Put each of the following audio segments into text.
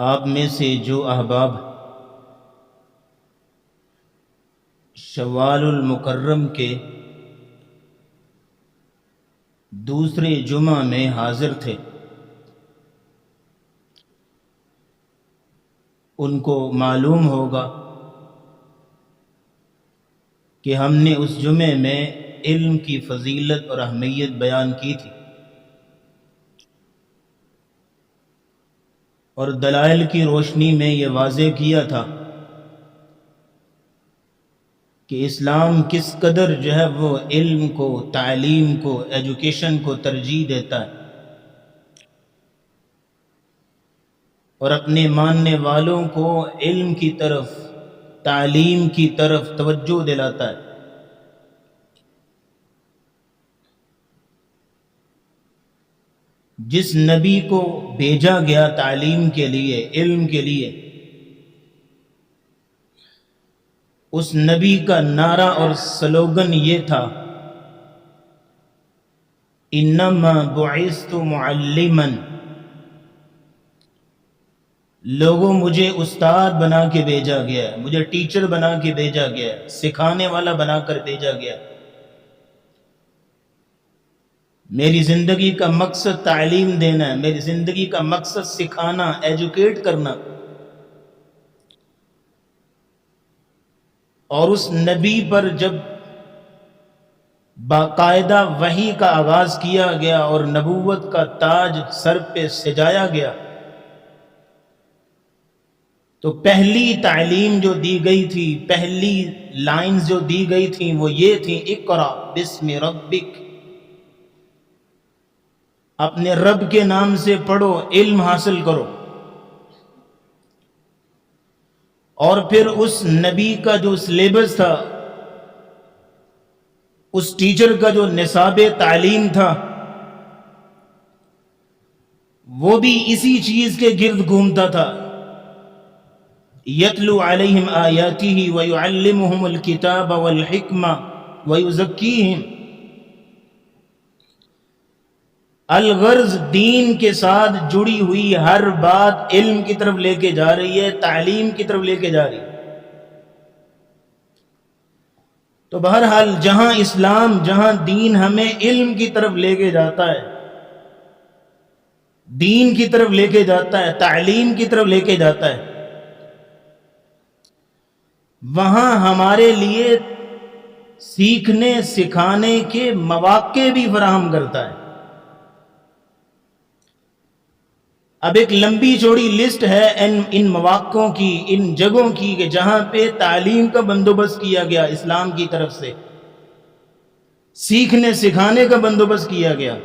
آپ میں سے جو احباب شوال المکرم کے دوسرے جمعہ میں حاضر تھے، ان کو معلوم ہوگا کہ ہم نے اس جمعے میں علم کی فضیلت اور اہمیت بیان کی تھی، اور دلائل کی روشنی میں یہ واضح کیا تھا کہ اسلام کس قدر جو ہے وہ علم کو، تعلیم کو، ایجوکیشن کو ترجیح دیتا ہے، اور اپنے ماننے والوں کو علم کی طرف، تعلیم کی طرف توجہ دلاتا ہے۔ جس نبی کو بھیجا گیا تعلیم کے لیے، علم کے لیے، اس نبی کا نعرہ اور سلوگن یہ تھا، انما بعثت معلما، لوگوں مجھے استاد بنا کے بھیجا گیا ہے، مجھے ٹیچر بنا کے بھیجا گیا ہے، سکھانے والا بنا کر بھیجا گیا ہے۔ میری زندگی کا مقصد تعلیم دینا ہے، میری زندگی کا مقصد سکھانا، ایجوکیٹ کرنا۔ اور اس نبی پر جب باقاعدہ وحی کا آغاز کیا گیا اور نبوت کا تاج سر پہ سجایا گیا، تو پہلی تعلیم جو دی گئی تھی، پہلی لائنز جو دی گئی تھیں وہ یہ تھیں، اقرأ بسم ربک، اپنے رب کے نام سے پڑھو، علم حاصل کرو۔ اور پھر اس نبی کا جو سلیبس تھا، اس ٹیچر کا جو نصاب تعلیم تھا، وہ بھی اسی چیز کے گرد گھومتا تھا، یتلو علیہم آیاتہ ویعلمہم الکتاب والحکمہ ویزکیہم۔ الغرض دین کے ساتھ جڑی ہوئی ہر بات علم کی طرف لے کے جا رہی ہے، تعلیم کی طرف لے کے جا رہی ہے۔ تو بہرحال جہاں اسلام، جہاں دین ہمیں علم کی طرف لے کے جاتا ہے، دین کی طرف لے کے جاتا ہے، تعلیم کی طرف لے کے جاتا ہے، وہاں ہمارے لیے سیکھنے سکھانے کے مواقع بھی فراہم کرتا ہے۔ اب ایک لمبی چوڑی لسٹ ہے ان مواقعوں کی، ان جگہوں کی کہ جہاں پہ تعلیم کا بندوبست کیا گیا اسلام کی طرف سے، سیکھنے سکھانے کا بندوبست کیا گیا۔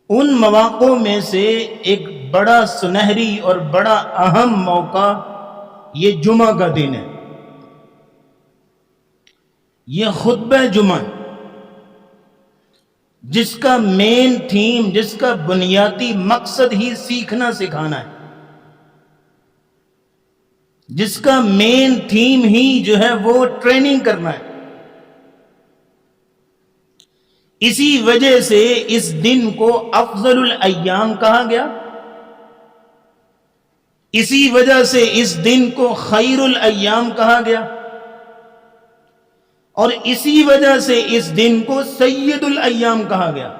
ان مواقعوں میں سے ایک بڑا سنہری اور بڑا اہم موقع یہ جمعہ کا دن ہے، یہ خطبہ جمعہ، جس کا مین تھیم، جس کا بنیادی مقصد ہی سیکھنا سکھانا ہے، جس کا مین تھیم ہی جو ہے وہ ٹریننگ کرنا ہے۔ اسی وجہ سے اس دن کو افضل الایام کہا گیا، اسی وجہ سے اس دن کو خیر الایام کہا گیا، اور اسی وجہ سے اس دن کو سید الایام کہا گیا۔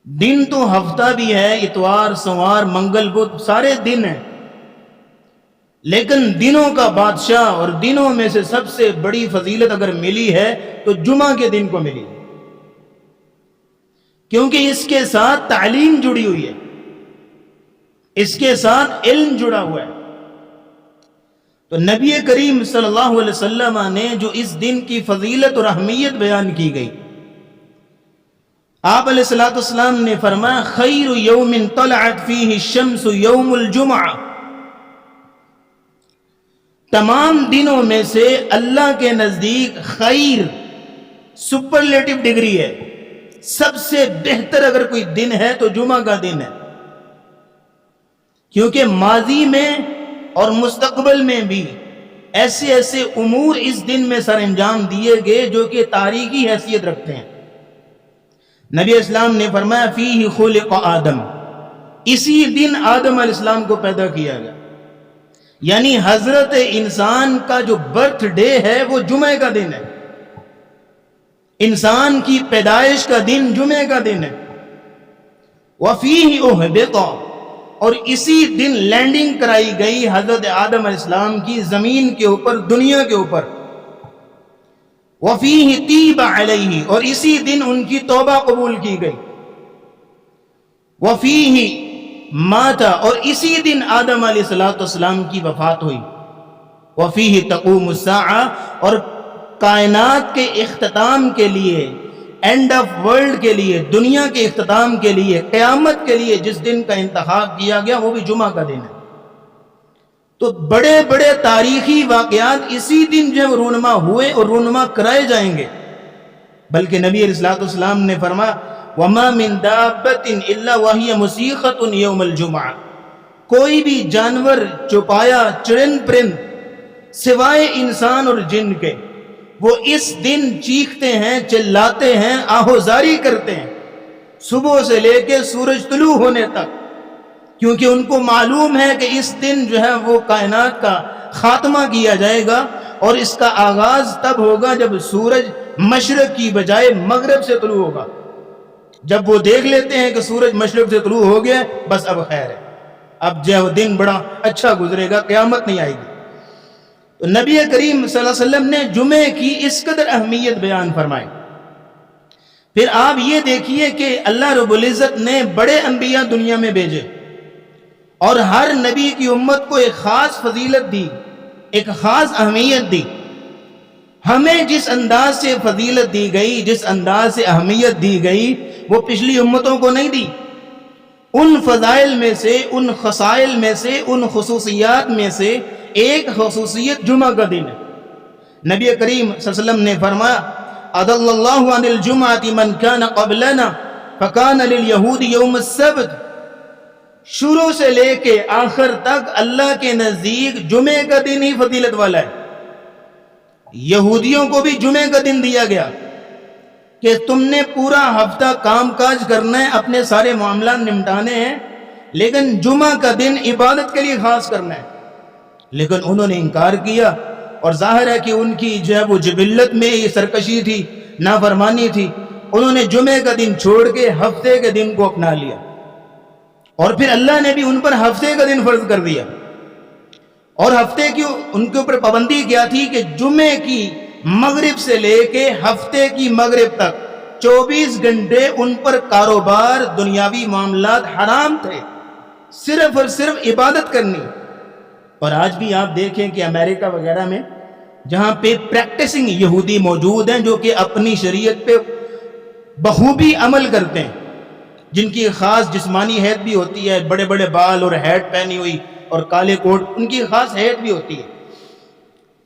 دن تو ہفتہ بھی ہے، اتوار، سوار، منگل، بدھ، سارے دن ہیں، لیکن دنوں کا بادشاہ اور دنوں میں سے سب سے بڑی فضیلت اگر ملی ہے تو جمعہ کے دن کو ملی، کیونکہ اس کے ساتھ تعلیم جڑی ہوئی ہے، اس کے ساتھ علم جڑا ہوا ہے۔ تو نبی کریم صلی اللہ علیہ وسلم نے جو اس دن کی فضیلت اور اہمیت بیان کی گئی، آپ علیہ السلام نے فرمایا، خیر یوم طلعت فیہ الشمس یوم الجمعہ، تمام دنوں میں سے اللہ کے نزدیک خیر سپرلیٹو ڈگری ہے، سب سے بہتر اگر کوئی دن ہے تو جمعہ کا دن ہے، کیونکہ ماضی میں اور مستقبل میں بھی ایسے ایسے امور اس دن میں سر انجام دیے گئے جو کہ تاریخی حیثیت رکھتے ہیں۔ نبی اسلام نے فرمایا فیہ خلق آدم، اسی دن آدم علیہ السلام کو پیدا کیا گیا، یعنی حضرت انسان کا جو برتھ ڈے ہے وہ جمعے کا دن ہے، انسان کی پیدائش کا دن جمعے کا دن ہے۔ وفیہ اہبط، اور اسی دن لینڈنگ کرائی گئی حضرت آدم علیہ السلام کی زمین کے اوپر، دنیا کے اوپر۔ وفیہ تیب علیہ، اور اسی دن ان کی توبہ قبول کی گئی۔ وفیہ مات، اور اسی دن آدم علیہ السلام کی وفات ہوئی۔ وفیہ تقوم الساعہ، اور کائنات کے اختتام کے لیے، اینڈ آف ورلڈ کے لیے، دنیا کے اختتام کے لیے، قیامت کے لیے جس دن کا انتخاب کیا گیا وہ بھی جمعہ کا دن ہے۔ تو بڑے بڑے تاریخی واقعات اسی دن جو رونما ہوئے اور رونما کرائے جائیں گے۔ بلکہ نبی علیہ السلام نے فرمایا وَمَا مِن دَابَّةٍ إِلَّا وَهِيَ مُسِيخَةٌ يَوْمَ الْجُمْعَةِ، کوئی بھی جانور، چوپایا، چرند پرند سوائے انسان اور جن کے، وہ اس دن چیختے ہیں، چلاتے ہیں، آہوزاری کرتے ہیں، صبح سے لے کے سورج طلوع ہونے تک، کیونکہ ان کو معلوم ہے کہ اس دن جو ہے وہ کائنات کا خاتمہ کیا جائے گا، اور اس کا آغاز تب ہوگا جب سورج مشرق کی بجائے مغرب سے طلوع ہوگا۔ جب وہ دیکھ لیتے ہیں کہ سورج مشرق سے طلوع ہو گیا، بس اب خیر ہے، اب جو ہے وہ دن بڑا اچھا گزرے گا، قیامت نہیں آئے گی۔ تو نبی کریم صلی اللہ علیہ وسلم نے جمعے کی اس قدر اہمیت بیان فرمائی۔ پھر آپ یہ دیکھیے کہ اللہ رب العزت نے بڑے انبیاء دنیا میں بھیجے، اور ہر نبی کی امت کو ایک خاص فضیلت دی، ایک خاص اہمیت دی۔ ہمیں جس انداز سے فضیلت دی گئی، جس انداز سے اہمیت دی گئی، وہ پچھلی امتوں کو نہیں دی۔ ان فضائل میں سے، ان خصائل میں سے، ان خصوصیات میں سے ایک خصوصیت جمعہ کا دن ہے۔ نبی کریم صلی اللہ علیہ وسلم نے فرمایا اضل اللہ عن الجمعۃ من کان قبلنا فکان لليہود یوم السبت، شروع سے لے کے آخر تک اللہ کے نزدیک جمعے کا دن ہی فضیلت والا ہے۔ یہودیوں کو بھی جمعے کا دن دیا گیا کہ تم نے پورا ہفتہ کام کاج کرنا ہے، اپنے سارے معاملات نمٹانے ہیں، لیکن جمعہ کا دن عبادت کے لیے خاص کرنا ہے۔ لیکن انہوں نے انکار کیا، اور ظاہر ہے کہ ان کی جو ہے وہ جبلت میں یہ سرکشی تھی، نافرمانی تھی۔ انہوں نے جمعے کا دن چھوڑ کے ہفتے کے دن کو اپنا لیا، اور پھر اللہ نے بھی ان پر ہفتے کا دن فرض کر دیا۔ اور ہفتے کی ان کے اوپر پابندی کیا تھی کہ جمعے کی مغرب سے لے کے ہفتے کی مغرب تک 24 گھنٹے ان پر کاروبار، دنیاوی معاملات حرام تھے، صرف اور صرف عبادت کرنی۔ اور آج بھی آپ دیکھیں کہ امریکہ وغیرہ میں جہاں پہ پریکٹسنگ یہودی موجود ہیں، جو کہ اپنی شریعت پہ بخوبی عمل کرتے ہیں، جن کی خاص جسمانی حیت بھی ہوتی ہے، بڑے بڑے بال اور ہیٹ پہنی ہوئی اور کالے کوٹ، ان کی خاص حیت بھی ہوتی ہے۔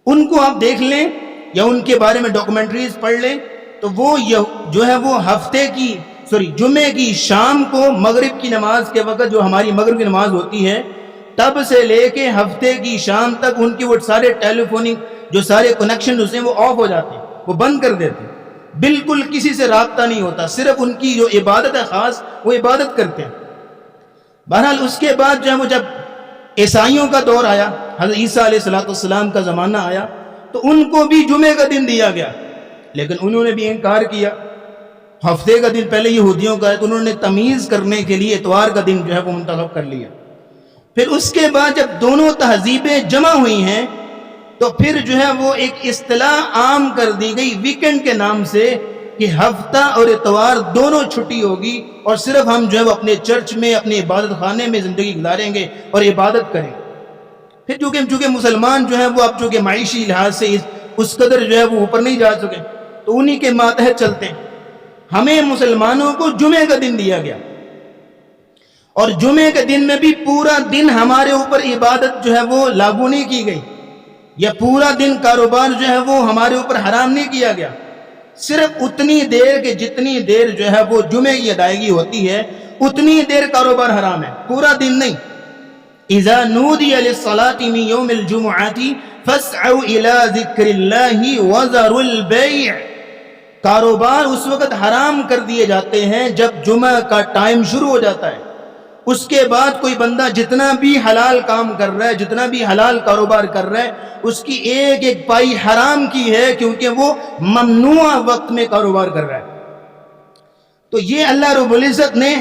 ان کو آپ دیکھ لیں یا ان کے بارے میں ڈاکومنٹریز پڑھ لیں، تو وہ جو ہے وہ جمعے کی شام کو مغرب کی نماز کے وقت، جو ہماری مغرب کی نماز ہوتی ہے، تب سے لے کے ہفتے کی شام تک ان کی وہ سارے ٹیلی فونک جو سارے کنیکشن ہیں وہ آف ہو جاتے ہیں، وہ بند کر دیتے ہیں، بالکل کسی سے رابطہ نہیں ہوتا، صرف ان کی جو عبادت ہے خاص، وہ عبادت کرتے ہیں۔ بہرحال اس کے بعد جو ہے وہ جب عیسائیوں کا دور آیا، حضرت عیسیٰ علیہ السلام کا زمانہ آیا، تو ان کو بھی جمعے کا دن دیا گیا، لیکن انہوں نے بھی انکار کیا۔ ہفتے کا دن پہلے یہودیوں کا ہے، تو انہوں نے تمیز کرنے کے لیے اتوار کا دن جو ہے وہ منتخب کر لیا۔ پھر اس کے بعد جب دونوں تہذیبیں جمع ہوئی ہیں، تو پھر جو ہے وہ ایک اصطلاح عام کر دی گئی ویکنڈ کے نام سے، کہ ہفتہ اور اتوار دونوں چھٹی ہوگی، اور صرف ہم جو ہے وہ اپنے چرچ میں، اپنے عبادت خانے میں زندگی گزاریں گے اور عبادت کریں گے۔ پھر چونکہ مسلمان جو ہے وہ اب چونکہ معاشی لحاظ سے اس قدر جو ہے وہ اوپر نہیں جا سکے، تو انہی کے ماتحت چلتے ہیں۔ ہمیں مسلمانوں کو جمعے کا دن دیا گیا، اور جمعے کے دن میں بھی پورا دن ہمارے اوپر عبادت جو ہے وہ لاگو نہیں کی گئی، یا پورا دن کاروبار جو ہے وہ ہمارے اوپر حرام نہیں کیا گیا، صرف اتنی دیر کہ جتنی دیر جو ہے وہ جمعے کی ادائیگی ہوتی ہے اتنی دیر کاروبار حرام ہے، پورا دن نہیں۔ اذا نودی للصلاة من یوم الجمعة فاسعوا الى ذکر اللہ وذروا البیع، کاروبار اس وقت حرام کر دیے جاتے ہیں جب جمعہ کا ٹائم شروع ہو جاتا ہے. اس کے بعد کوئی بندہ جتنا بھی حلال کام کر رہا ہے، جتنا بھی حلال کاروبار کر رہا ہے، اس کی ایک ایک پائی حرام کی ہے، کیونکہ وہ ممنوع وقت میں کاروبار کر رہا ہے. تو یہ اللہ رب العزت نے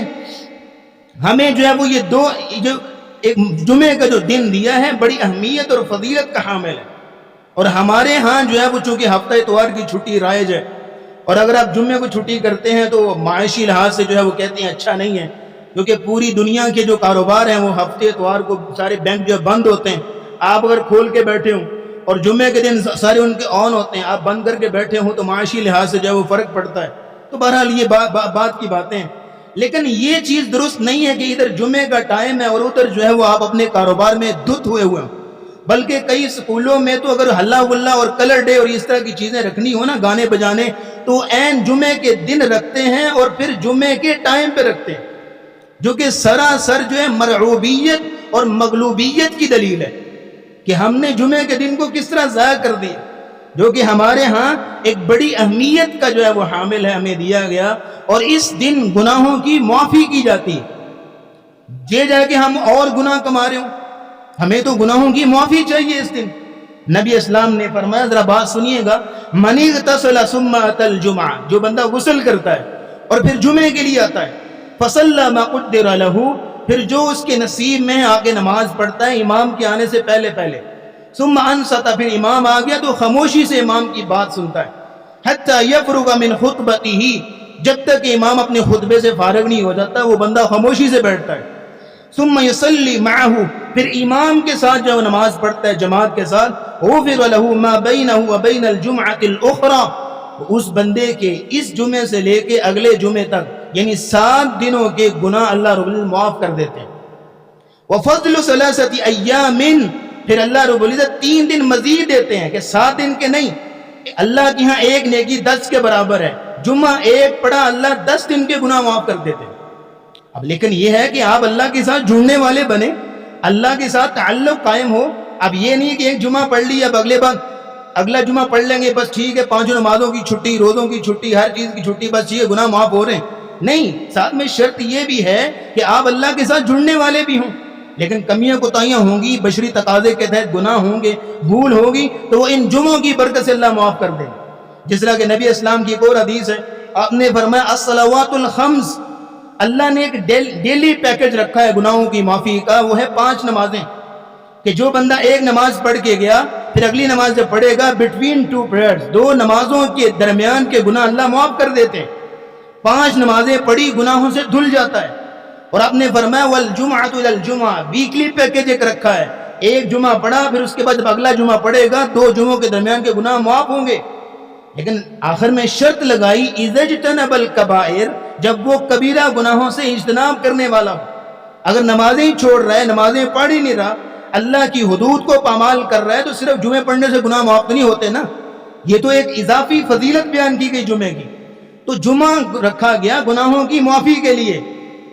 ہمیں جو ہے وہ یہ دو جو ایک جمعے کا جو دن دیا ہے بڑی اہمیت اور فضیلت کا حامل ہے. اور ہمارے ہاں جو ہے وہ چونکہ ہفتہ اتوار کی چھٹی رائج ہے، اور اگر آپ جمعے کو چھٹی کرتے ہیں تو معاشی لحاظ سے جو ہے وہ کہتے ہیں اچھا نہیں ہے، کیونکہ پوری دنیا کے جو کاروبار ہیں وہ ہفتے اتوار کو سارے بینک جو بند ہوتے ہیں. آپ اگر کھول کے بیٹھے ہوں اور جمعے کے دن سارے ان کے آن ہوتے ہیں، آپ بند کر کے بیٹھے ہوں، تو معاشی لحاظ سے جو ہے وہ فرق پڑتا ہے. تو بہرحال یہ بات کی باتیں ہیں، لیکن یہ چیز درست نہیں ہے کہ ادھر جمعے کا ٹائم ہے اور ادھر جو ہے وہ آپ اپنے کاروبار میں دھت ہوئے ہیں. بلکہ کئی سکولوں میں تو اگر ہلا گلا اور کلر ڈے اور اس طرح کی چیزیں رکھنی ہو نا، گانے بجانے، تو عین جمعے کے دن رکھتے ہیں اور پھر جمعے کے ٹائم پہ رکھتے ہیں، جو کہ سراسر جو ہے مرعوبیت اور مغلوبیت کی دلیل ہے کہ ہم نے جمعے کے دن کو کس طرح ضائع کر دیا، جو کہ ہمارے ہاں ایک بڑی اہمیت کا جو ہے وہ حامل ہے، ہمیں دیا گیا. اور اس دن گناہوں کی معافی کی جاتی ہے. یہ جائے کہ ہم اور گناہ کما رہے ہوں، ہمیں تو گناہوں کی معافی چاہیے اس دن. نبی اسلام نے فرمایا، ذرا بات سنیے گا، من اغتسل ثم اتى الجمعہ، جو بندہ غسل کرتا ہے اور پھر جمعے کے لیے آتا ہے، فصلى ما قدر له، پھر جو اس کے نصیب میں آگے نماز پڑھتا ہے امام کے آنے سے پہلے پہلے، ثم انصت، پھر امام آ گیا تو خاموشی سے امام کی بات سنتا ہے، حتى يفرغ من خطبته، جب تک کہ امام اپنے خطبے سے فارغ نہیں ہو جاتا وہ بندہ خاموشی سے بیٹھتا ہے. ثم يصلي معه، پھر امام کے ساتھ جو نماز پڑھتا ہے جماعت کے ساتھ، غفر له ما بينه وبين الجمعة الأخرى، اس بندے کے اس جمعے سے لے کے اگلے جمعے تک یعنی 7 دنوں کے گناہ اللہ رب العزت معاف کر دیتے ہیں. وفضل 3 أيام، پھر اللہ رب العزت 3 دن مزید دیتے ہیں کہ 7 دن کے نہیں، اللہ کی ہاں ایک نیکی 10 کے برابر ہے. جمعہ ایک پڑھا اللہ 10 دن کے گناہ معاف کر دیتے ہیں. اب لیکن یہ ہے کہ آپ اللہ کے ساتھ جڑنے والے بنے، اللہ کے ساتھ تعلق قائم ہو. اب یہ نہیں کہ ایک جمعہ پڑھ لی اب اگلا جمعہ پڑھ لیں گے بس ٹھیک ہے، 5 نمازوں کی چھٹی، روزوں کی چھٹی، ہر چیز کی چھٹی، بس یہ گناہ معاف ہو رہے ہیں. نہیں، ساتھ میں شرط یہ بھی ہے کہ آپ اللہ کے ساتھ جڑنے والے بھی ہوں. لیکن کمیاں کوتاہیاں ہوں گی، بشری تقاضے کے تحت گناہ ہوں گے، بھول ہوگی، تو وہ ان جمعوں کی برکت سے اللہ معاف کر دے. جس طرح کہ نبی اسلام کی ایک اور حدیث ہے، آپ نے فرمایا الصلوات الخمس، اللہ نے ایک ڈیلی پیکج رکھا ہے گناہوں کی معافی کا، وہ ہے 5 نمازیں، کہ جو بندہ ایک نماز پڑھ کے گیا پھر اگلی نماز جب پڑھے گا، بٹوین 2 prayers، 2 نمازوں کے درمیان کے گناہ اللہ معاف کر دیتے ہیں. 5 نمازیں پڑھی گناہوں سے دھل جاتا ہے. اور آپ نے فرمایا والجمعۃ الی الجمعہ، ویکلی پیکج ایک رکھا ہے، ایک جمعہ پڑھا پھر اس کے بعد جب اگلا جمعہ پڑھے گا 2 جمعوں کے درمیان کے گناہ معاف ہوں گے. لیکن آخر میں شرط لگائی اذا اجتنب الکبائر، جب وہ کبیرہ گناہوں سے اجتناب کرنے والا ہو. اگر نمازیں ہی چھوڑ رہا ہے، نمازیں پڑھ ہی نہیں رہا، اللہ کی حدود کو پامال کر رہا ہے، تو صرف جمعے پڑھنے سے گناہ معاف نہیں ہوتے نا. یہ تو ایک اضافی فضیلت بیان کی گئی جمعے کی. تو جمعہ رکھا گیا گناہوں کی معافی کے لیے.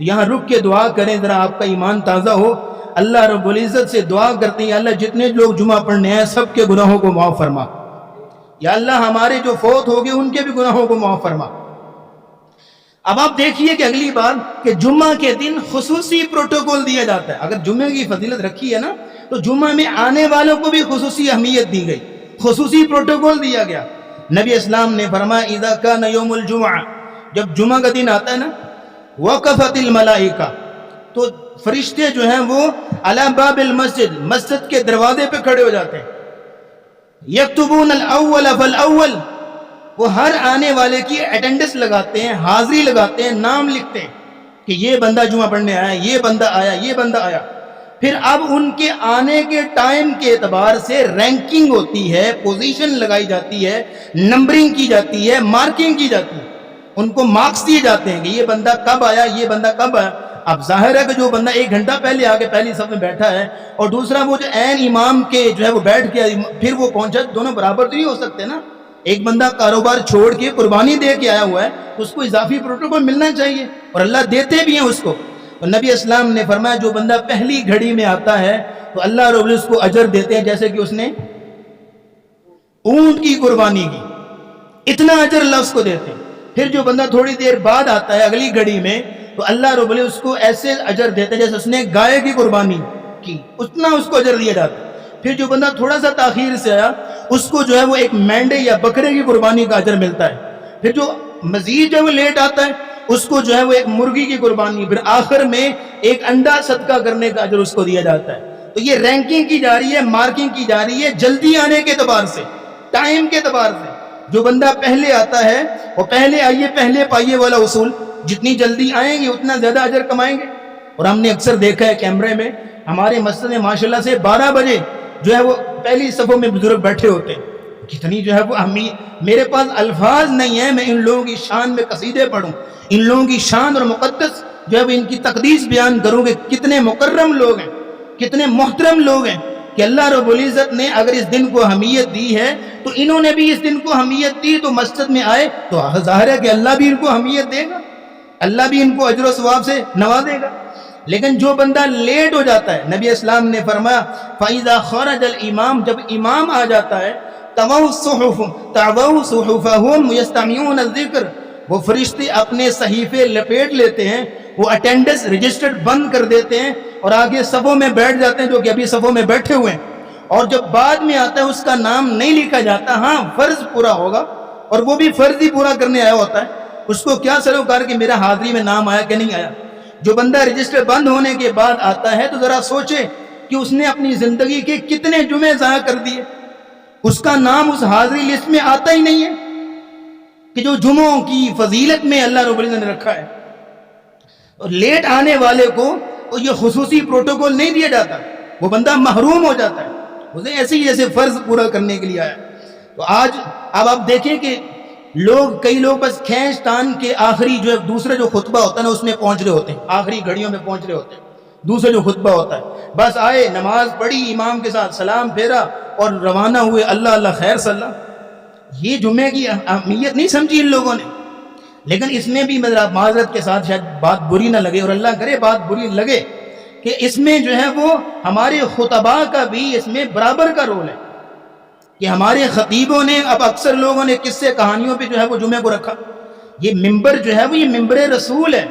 یہاں رک کے دعا کریں، ذرا آپ کا ایمان تازہ ہو. اللہ رب العزت سے دعا کرتے ہیں، اللہ جتنے لوگ جمعہ پڑھنے ہیں سب کے گناہوں کو معاف فرما. یا اللہ ہمارے جو فوت ہو گئے ان کے بھی گناہوں کو معاف فرما. اب آپ دیکھیے کہ اگلی بار کہ جمعہ کے دن خصوصی پروٹوکول دیا جاتا ہے. اگر جمعہ کی فضیلت رکھی ہے نا تو جمعہ میں آنے والوں کو بھی خصوصی اہمیت دی گئی، خصوصی پروٹوکول دیا گیا. نبی اسلام نے فرمایا اذا کان یوم الجمعہ، جب جمعہ کا دن آتا ہے نا، وقفت الملائکہ، تو فرشتے جو ہیں وہ علی باب المسجد، مسجد کے دروازے پہ کھڑے ہو جاتے ہیں. یکتبون الاول فالاول، وہ ہر آنے والے کی اٹینڈنس لگاتے ہیں، حاضری لگاتے ہیں، نام لکھتے ہیں کہ یہ بندہ جمعہ پڑھنے آیا، یہ بندہ آیا، یہ بندہ آیا. پھر اب ان کے آنے کے ٹائم کے اعتبار سے رینکنگ ہوتی ہے، پوزیشن لگائی جاتی ہے، نمبرنگ کی جاتی ہے، مارکنگ کی جاتی ہے. ان کو مارکس دیے جاتے ہیں کہ یہ بندہ کب آیا، یہ بندہ کب آیا. اب ظاہر ہے کہ جو بندہ 1 گھنٹہ پہلے آ کے پہلی صف میں بیٹھا ہے اور دوسرا وہ جو عین امام کے جو ہے وہ بیٹھ کے پھر وہ پہنچا، دونوں برابر تو نہیں ہو سکتے نا. ایک بندہ کاروبار چھوڑ کے قربانی دے کے آیا ہوا ہے تو اس کو اضافی پروٹوکول ملنا چاہیے، اور اللہ دیتے بھی ہیں اس کو. اور نبی اسلام نے فرمایا جو بندہ پہلی گھڑی میں آتا ہے تو اللہ رب العزت کو اجر دیتے ہیں جیسے کہ اس نے اونٹ کی قربانی کی. اتنا اجر اللہ اس کو دیتے ہیں۔ پھر جو بندہ تھوڑی دیر بعد آتا ہے اگلی گھڑی میں، تو اللہ رب العزت اس کو ایسے اجر دیتے ہیں جیسے اس نے گائے کی قربانی کی، اتنا اس کو اجر دیا جاتا ہے۔ پھر جو بندہ تھوڑا سا تاخیر سے آیا، اس کو جو ہے وہ ایک مینڈے یا بکرے کی قربانی کا اجر ملتا ہے۔ پھر جو مزید جو وہ لیٹ آتا ہے، اس کو جو ہے وہ ایک مرغی کی قربانی، پھر آخر میں ایک انڈا صدقہ کرنے کا اجر اس کو دیا جاتا ہے۔ تو یہ رینکنگ کی جا رہی ہے، مارکنگ کی جا رہی ہے جلدی آنے کے اعتبار سے، ٹائم کے اعتبار سے۔ جو بندہ پہلے آتا ہے وہ پہلے آئیے پہلے پائیے والا اصول، جتنی جلدی آئیں گے اتنا زیادہ اجر کمائیں گے۔ اور ہم نے اکثر دیکھا ہے کیمرے میں، ہمارے مسجد میں ماشاءاللہ سے 12 بجے جو ہے وہ پہلی صفوں میں بزرگ بیٹھے ہوتے ہیں۔ کتنی جو ہے وہ اہمیت، میرے پاس الفاظ نہیں ہیں میں ان لوگوں کی شان میں قصیدے پڑھوں، ان لوگوں کی شان اور مقدس جو ہے وہ ان کی تقدیس بیان کروں کہ کتنے مکرم لوگ ہیں، کتنے محترم لوگ ہیں، کہ اللہ رب العزت نے اگر اس دن کو اہمیت دی ہے تو انہوں نے بھی اس دن کو اہمیت دی، تو مسجد میں آئے تو ظاہر ہے کہ اللہ بھی ان کو اہمیت دے گا، اللہ بھی ان کو اجر و ثواب سے نوازے گا۔ لیکن جو بندہ لیٹ ہو جاتا ہے، نبی اسلام نے فرمایا فَإِذَا خَرَجَ الْإِمَامُ، جب امام آ جاتا ہے، تَعْوَوْا صُحُفَهُمْ يَسْتَمِعُونَ الذِّكْرَ، وہ فرشتے اپنے صحیفے لپیٹ لیتے ہیں، وہ اٹینڈنس رجسٹرڈ بند کر دیتے ہیں اور آگے صفوں میں بیٹھ جاتے ہیں جو کہ ابھی صفوں میں بیٹھے ہوئے ہیں۔ اور جب بعد میں آتا ہے اس کا نام نہیں لکھا جاتا، ہاں فرض پورا ہوگا اور وہ بھی فرض ہی پورا کرنے آیا ہوتا ہے، اس کو کیا سروکار کہ میرا حاضری میں نام آیا کہ نہیں آیا۔ جو بندہ رجسٹر بند ہونے کے بعد آتا ہے تو ذرا سوچے کہ اس نے اپنی زندگی کے کتنے جمعے ضائع کر دیے، اس کا نام اس حاضری لسٹ میں آتا ہی نہیں ہے کہ جو جمعوں کی فضیلت میں اللہ رب العزت نے رکھا ہے۔ اور لیٹ آنے والے کو یہ خصوصی پروٹوکول نہیں دیا جاتا، وہ بندہ محروم ہو جاتا ہے، اسے ایسے ہی جیسے فرض پورا کرنے کے لیے آیا۔ تو آج اب آپ دیکھیں کہ کئی لوگ بس کھینچ تان کے آخری جو دوسرے جو خطبہ ہوتا ہے نا اس میں پہنچ رہے ہوتے ہیں، آخری گھڑیوں میں پہنچ رہے ہوتے ہیں، دوسرے جو خطبہ ہوتا ہے بس آئے، نماز پڑھی امام کے ساتھ، سلام پھیرا اور روانہ ہوئے، اللہ اللہ خیر صلی اللہ۔ یہ جمعے کی اہمیت نہیں سمجھی ان لوگوں نے۔ لیکن اس میں بھی معذرت کے ساتھ شاید بات بری نہ لگے، اور اللہ کرے بات بری لگے، کہ اس میں جو ہے وہ ہمارے خطباء کا بھی اس میں برابر کا رول ہے، کہ ہمارے خطیبوں نے، اب اکثر لوگوں نے قصے کہانیوں پہ جو ہے وہ جمعے کو رکھا۔ یہ ممبر جو ہے وہ یہ ممبر رسول ہے،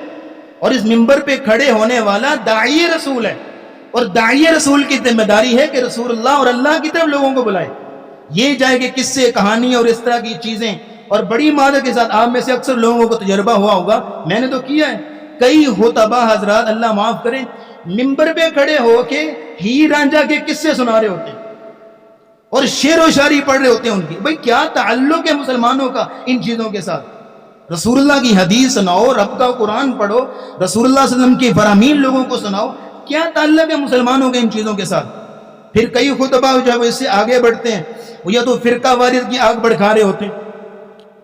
اور اس ممبر پہ کھڑے ہونے والا داعی رسول ہے، اور داعی رسول کی ذمہ داری ہے کہ رسول اللہ اور اللہ کی طرف لوگوں کو بلائے۔ یہ جائے کہ قصے کہانی اور اس طرح کی چیزیں، اور بڑی معذرت کے ساتھ آپ میں سے اکثر لوگوں کو تجربہ ہوا ہوگا، میں نے تو کیا ہے، کئی خطباء حضرات اللہ معاف کریں ممبر پہ کھڑے ہو کے ہیر رانجھا کے قصے سنا رہے ہوتے ہیں اور شعر و شاعری پڑھ رہے ہوتے ہیں ان کی۔ بھئی کیا تعلق ہے مسلمانوں کا ان چیزوں کے ساتھ؟ رسول اللہ کی حدیث سناؤ، رب کا قرآن پڑھو، رسول اللہ صلی اللہ علیہ وسلم کی فرامین لوگوں کو سناؤ، کیا تعلق ہے مسلمانوں کے ان چیزوں کے ساتھ؟ پھر کئی خطباء جو ہے وہ اس سے آگے بڑھتے ہیں، وہ یا تو فرقہ واریت کی آگ بھڑکا رہے ہوتے ہیں،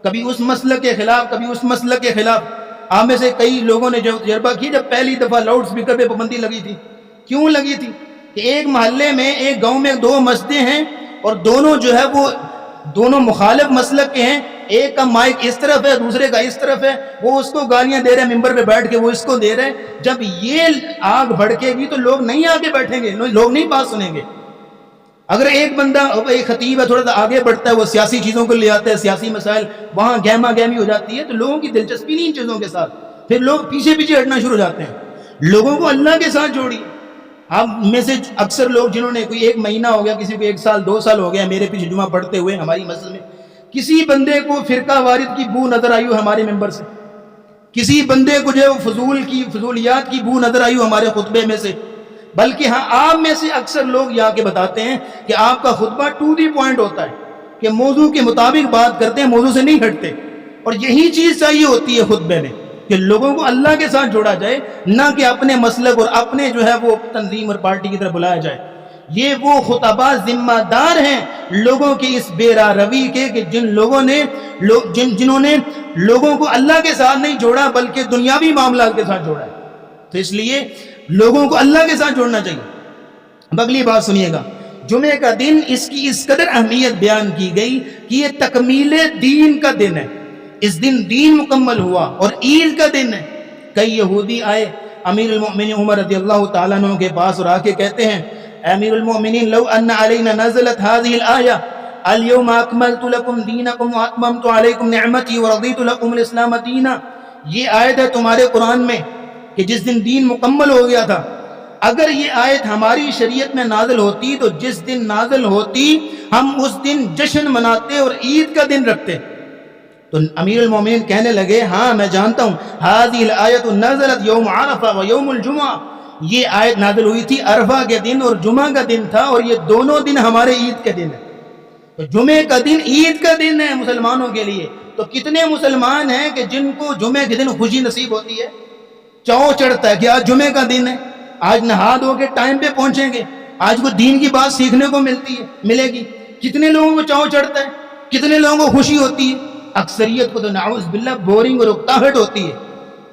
کبھی اس مسلک کے خلاف کبھی اس مسلک کے خلاف۔ آپ میں سے کئی لوگوں نے جو تجربہ کی جب پہلی دفعہ لاؤڈ سپیکر پہ پابندی لگی تھی، کیوں لگی تھی؟ کہ ایک محلے میں ایک گاؤں میں 2 مسجدیں ہیں اور دونوں جو ہے وہ دونوں مخالف مسلک کے ہیں، ایک کا مائک اس طرف ہے دوسرے کا اس طرف ہے، وہ اس کو گالیاں دے رہے ہیں ممبر پہ بیٹھ کے، وہ اس کو دے رہے ہیں۔ جب یہ آگ بھڑکے گی تو لوگ نہیں آگے بیٹھیں گے، لوگ نہیں بات سنیں گے۔ اگر ایک بندہ ایک خطیب ہے تھوڑا سا آگے بڑھتا ہے، وہ سیاسی چیزوں کو لے آتا ہے، سیاسی مسائل، وہاں گہما گہمی ہو جاتی ہے، تو لوگوں کی دلچسپی نہیں ان چیزوں کے ساتھ، پھر لوگ پیچھے پیچھے ہٹنا شروع ہو جاتے ہیں۔ لوگوں کو اللہ کے ساتھ جوڑیے۔ آپ میں سے اکثر لوگ جنہوں نے کوئی 1 مہینہ ہو گیا، کسی کو 1 سال 2 سال ہو گیا میرے پیچھے جمعہ پڑھتے ہوئے ہماری مسجد میں، کسی بندے کو فرقہ وارث کی بو نظر آئی ہو ہمارے ممبر سے، کسی بندے کو جو ہے فضولیات کی بو نظر آئی ہو ہمارے خطبے میں سے، بلکہ ہاں آپ میں سے اکثر لوگ یہ آ کے بتاتے ہیں کہ آپ کا خطبہ ٹو دی پوائنٹ ہوتا ہے، کہ موضوع کے مطابق بات کرتے ہیں، موضوع سے نہیں ہٹتے۔ اور یہی چیز چاہیے ہوتی ہے خطبے میں، کہ لوگوں کو اللہ کے ساتھ جوڑا جائے، نہ کہ اپنے مسلک اور اپنے جو ہے وہ تنظیم اور پارٹی کی طرف بلایا جائے۔ یہ وہ خطباء ذمہ دار ہیں لوگوں کی اس بے راہ روی کے، کہ جنہوں نے لوگوں کو اللہ کے ساتھ نہیں جوڑا بلکہ دنیاوی معاملات کے ساتھ جوڑا ہے۔ تو اس لیے لوگوں کو اللہ کے ساتھ جوڑنا چاہیے۔ اب اگلی بات سنیے گا، جمعے کا دن اس کی اس قدر اہمیت بیان کی گئی کہ یہ تکمیل دین کا دن ہے، اس دن دین مکمل ہوا اور عید کا دن ہے۔ کئی یہودی آئے امیر المؤمنین عمر رضی اللہ تعالیٰ عنہ کے پاس اور آ کے کہتے ہیں، اے امیر المؤمنین لو ان علینا نزلت هذه الآیہ، الیوم اکملت لکم دینکم واتممت علیکم نعمتی ورضیت لکم الاسلام دینا. یہ آیت ہے تمہارے قرآن میں کہ جس دن دین مکمل ہو گیا تھا. اگر یہ آیت ہماری شریعت میں نازل ہوتی تو جس دن نازل ہوتی ہم اس دن جشن مناتے اور عید کا دن رکھتے. تو امیر المومنین کہنے لگے ہاں میں جانتا ہوں هذه الآیت نزلت یوم عرفہ و یوم الجمعہ. یہ آیت نازل ہوئی تھی عرفہ کے دن اور جمعہ کا دن تھا اور یہ دونوں دن ہمارے عید کے دن ہے. تو جمعے کا دن عید کا دن ہے مسلمانوں کے لیے. تو کتنے مسلمان ہیں کہ جن کو جمعے کے دن خوشی نصیب ہوتی ہے, چاؤ چڑھتا ہے کہ آج جمعے کا دن ہے, آج نہا دھو کے ٹائم پہ پہنچیں گے, آج کو دین کی بات سیکھنے کو ملے گی. کتنے لوگوں کو چاؤ چڑھتا ہے, کتنے لوگوں کو خوشی ہوتی ہے. اکثریت کو تو نعوذ باللہ بورنگ اور اکتاہٹ ہوتی ہے.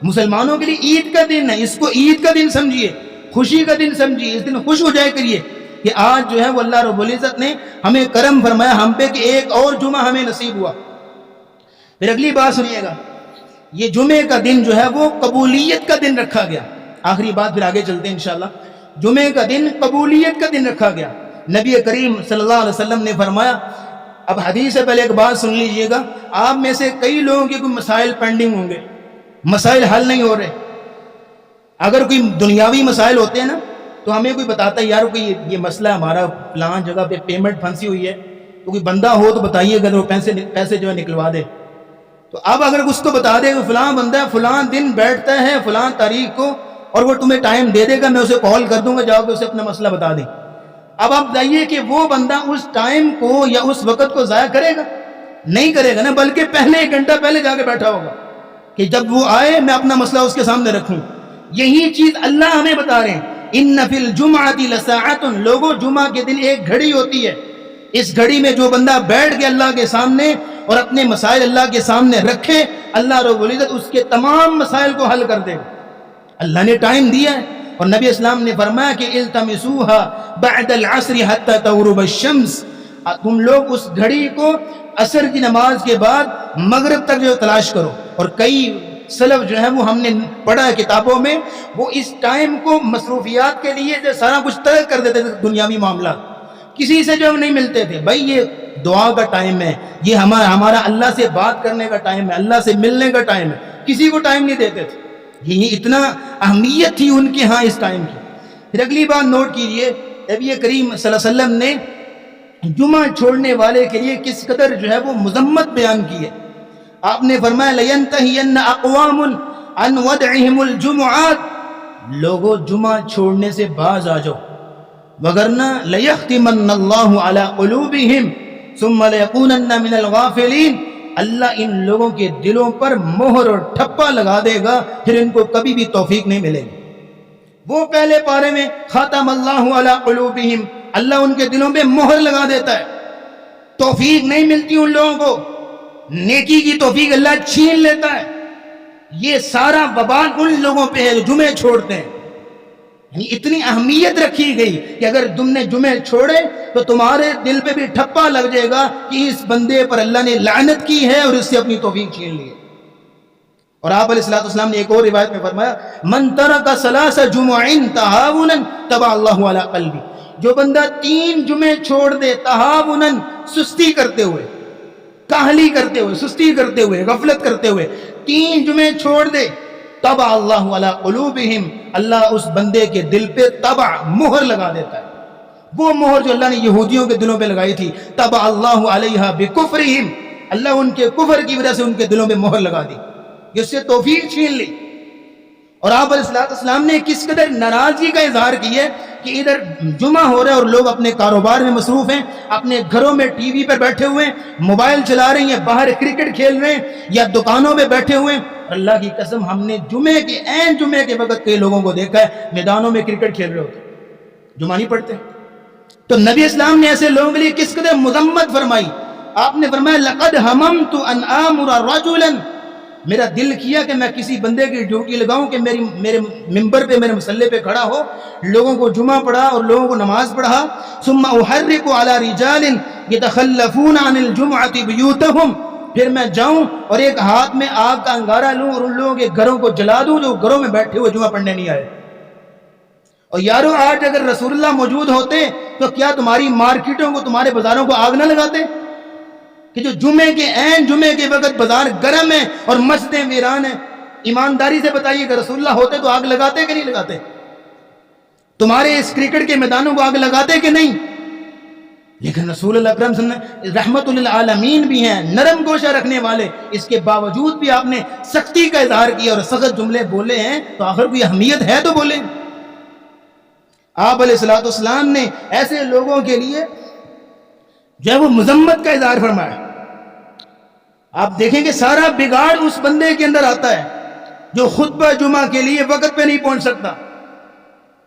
مسلمانوں کے لیے عید کا دن ہے, اس کو عید کا دن سمجھیے, خوشی کا دن سمجھیے, اس دن خوش ہو جائے کریے کہ آج جو ہے وہ اللہ رب العزت نے ہمیں کرم فرمایا ہم پہ کہ ایک اور جمعہ ہمیں نصیب ہوا. پھر اگلی بات سنیے گا, یہ جمعے کا دن جو ہے وہ قبولیت کا دن رکھا گیا. آخری بات پھر آگے چلتے ہیں انشاءاللہ. جمعے کا دن قبولیت کا دن رکھا گیا. نبی کریم صلی اللہ علیہ وسلم نے فرمایا, اب حدیث سے پہلے ایک بات سن لیجئے گا, آپ میں سے کئی لوگوں کے کوئی مسائل پینڈنگ ہوں گے, مسائل حل نہیں ہو رہے. اگر کوئی دنیاوی مسائل ہوتے ہیں نا تو ہمیں کوئی بتاتا ہے یار کوئی یہ مسئلہ ہمارا فلان جگہ پہ پیمنٹ پھنسی ہوئی ہے, تو کوئی بندہ ہو تو بتائیے اگر وہ پیسے جو ہے نکلوا دے. تو اب اگر اس کو بتا دے کہ فلاں بندہ ہے فلاں دن بیٹھتا ہے فلاں تاریخ کو اور وہ تمہیں ٹائم دے دے گا, میں اسے کال کر دوں گا, جاؤ کہ اسے اپنا مسئلہ بتا دیں. اب آپ بتائیے کہ وہ بندہ اس ٹائم کو یا اس وقت کو ضائع کرے گا؟ نہیں کرے گا نا, بلکہ پہلے ایک گھنٹہ پہلے جا کے بیٹھا ہوگا کہ جب وہ آئے میں اپنا مسئلہ اس کے سامنے رکھوں. یہی چیز اللہ ہمیں بتا رہے ہیں, ان فی الجمعۃ لساعۃ, لوگوں جمعہ کے دن ایک گھڑی ہوتی ہے, اس گھڑی میں جو بندہ بیٹھ کے اللہ کے سامنے اور اپنے مسائل اللہ کے سامنے رکھے, اللہ رب العزت اس کے تمام مسائل کو حل کر دے. اللہ نے ٹائم دیا ہے اور نبی اسلام نے فرمایا کہ التمسوها بعد العصر حتى تغرب الشمس, تم لوگ اس گھڑی کو عصر کی نماز کے بعد مغرب تک جو تلاش کرو. اور کئی سلف جو ہے وہ ہم نے پڑھا ہے کتابوں میں, وہ اس ٹائم کو مصروفیات کے لیے جو سارا کچھ ترک کر دیتے تھے, دنیاوی معاملات, کسی سے جو ہم نہیں ملتے تھے. بھائی یہ دعا کا ٹائم ہے, یہ ہمارا اللہ سے بات کرنے کا ٹائم ہے, اللہ سے ملنے کا ٹائم ہے, کسی کو ٹائم نہیں دیتے تھے. یہ اتنا اہمیت تھی ان کے ہاں اس ٹائم کی. پھر اگلی بات نوٹ کیجئے, نبی کریم صلی اللہ علیہ وسلم نے جمعہ چھوڑنے والے کے لیے کس قدر جو ہے وہ مذمت بیان کی ہے. آپ نے فرمایا لَيَنْتَهِيَنَّ أَقْوَامٌ عَنْ وَدْعِهِمُ الْجُمُعَاتِ, لوگوں جمعہ چھوڑنے سے باز آ جاؤ, وگرنہ لَيَخْتِمَنَّ اللَّهُ عَلَىٰ قُلُوبِهِمْ ثُمَّ لَيَكُونَنَّ مِنَ الْغَافِلِينَ, اللہ ان لوگوں کے دلوں پر مہر اور ٹھپا لگا دے گا, پھر ان کو کبھی بھی توفیق نہیں ملے گی. وہ پہلے پارے میں ختم اللہ علی قلوبہم, اللہ ان کے دلوں پہ مہر لگا دیتا ہے, توفیق نہیں ملتی ان لوگوں کو, نیکی کی توفیق اللہ چھین لیتا ہے. یہ سارا وبال ان لوگوں پہ ہے جو جمعے چھوڑتے ہیں. یعنی اتنی اہمیت رکھی گئی کہ اگر تم نے جمعے چھوڑے تو تمہارے دل پہ بھی ٹھپا لگ جائے گا کہ اس بندے پر اللہ نے لعنت کی ہے اور اس سے اپنی توفیق چھین لی ہے. اور آپ علیہ السلام نے ایک اور روایت میں فرمایا من ترک ثلاث جمع تہاونا طبع اللہ علی قلبی, جو بندہ 3 جمعے چھوڑ دے تہاونا, سستی کرتے ہوئے, کاہلی کرتے ہوئے, سستی کرتے ہوئے, غفلت کرتے ہوئے 3 جمعے چھوڑ دے, طبع اللہ علی قلوبہم, اللہ اس بندے کے دل پہ طبع مہر لگا دیتا ہے. وہ مہر جو اللہ نے یہودیوں کے دلوں پہ لگائی تھی, طبع اللہ علیہا بکفرہم, اللہ ان کے کفر کی وجہ سے ان کے دلوں پہ مہر لگا دی, اس سے توفیق چھین لی. اور آپ علیہ السلام نے کس قدر ناراضگی کا اظہار کیا کہ ادھر جمعہ ہو رہا ہے اور لوگ اپنے کاروبار میں مصروف ہیں, اپنے گھروں میں ٹی وی پر بیٹھے ہوئے ہیں, موبائل چلا رہے ہیں, باہر کرکٹ کھیل رہے ہیں, یا دکانوں میں بیٹھے ہوئے ہیں. اللہ کی قسم ہم نے جمعے کے وقت کئی لوگوں کو دیکھا ہے میدانوں میں کرکٹ کھیل رہے ہوتے, جمعہ نہیں پڑھتے. تو نبی اسلام نے ایسے لوگوں کے لیے کس قدر مذمت فرمائی. آپ نے فرمایا لقد ہممت ان آمر رجلا, میرا دل کیا کہ میں کسی بندے کی ڈیوٹی لگاؤں کہ میرے ممبر پہ, میرے مسلح پہ کھڑا ہو, لوگوں کو جمعہ پڑھا اور لوگوں کو نماز پڑھا. ثم احرق على رجال يتخلفون عن الجمعة بيوتهم, پھر میں جاؤں اور ایک ہاتھ میں آگ کا انگارہ لوں اور ان لوگوں کے گھروں کو جلا دوں جو گھروں میں بیٹھے ہوئے جمعہ پڑھنے نہیں آئے. اور یارو آج اگر رسول اللہ موجود ہوتے تو کیا تمہاری مارکیٹوں کو, تمہارے بازاروں کو آگ نہ لگاتے؟ کہ جو جمعے کے عین جمعے کے وقت بازار گرم ہے اور مسجدیں ویران ہیں. ایمانداری سے بتائیے کہ رسول اللہ ہوتے تو آگ لگاتے کہ نہیں لگاتے؟ تمہارے اس کرکٹ کے میدانوں کو آگ لگاتے کہ نہیں؟ لیکن رسول اللہ اکرم صلی اللہ علیہ وسلم رحمت للعالمین بھی ہیں، نرم گوشہ رکھنے والے، اس کے باوجود بھی آپ نے سختی کا اظہار کیا اور سخت جملے بولے ہیں، تو آخر کوئی اہمیت ہے تو بولے. آپ علیہ الصلوۃ والسلام نے ایسے لوگوں کے لیے جو ہے وہ مذمت کا اظہار فرمایا. آپ دیکھیں کہ سارا بگاڑ اس بندے کے اندر آتا ہے جو خطبہ جمعہ کے لیے وقت پہ نہیں پہنچ سکتا.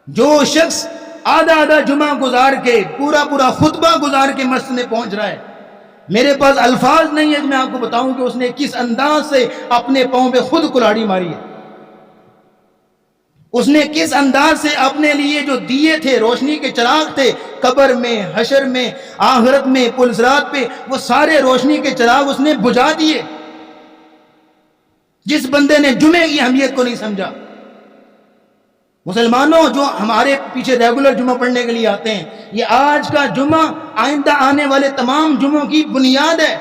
جو شخص آدھا جمعہ گزار کے پورا خطبہ گزار کے مسجد میں پہنچ رہا ہے، میرے پاس الفاظ نہیں ہے کہ میں آپ کو بتاؤں کہ اس نے کس انداز سے اپنے پاؤں پہ خود کلاڑی ماری ہے. اس نے کس انداز سے اپنے لیے جو دیے تھے، روشنی کے چراغ تھے، قبر میں، حشر میں، آخرت میں، پل صراط پہ، وہ سارے روشنی کے چراغ اس نے بجھا دیے. جس بندے نے جمعے کی اہمیت کو نہیں سمجھا. مسلمانوں جو ہمارے پیچھے ریگولر جمعہ پڑھنے کے لیے آتے ہیں، یہ آج کا جمعہ آئندہ آنے والے تمام جمعوں کی بنیاد ہے.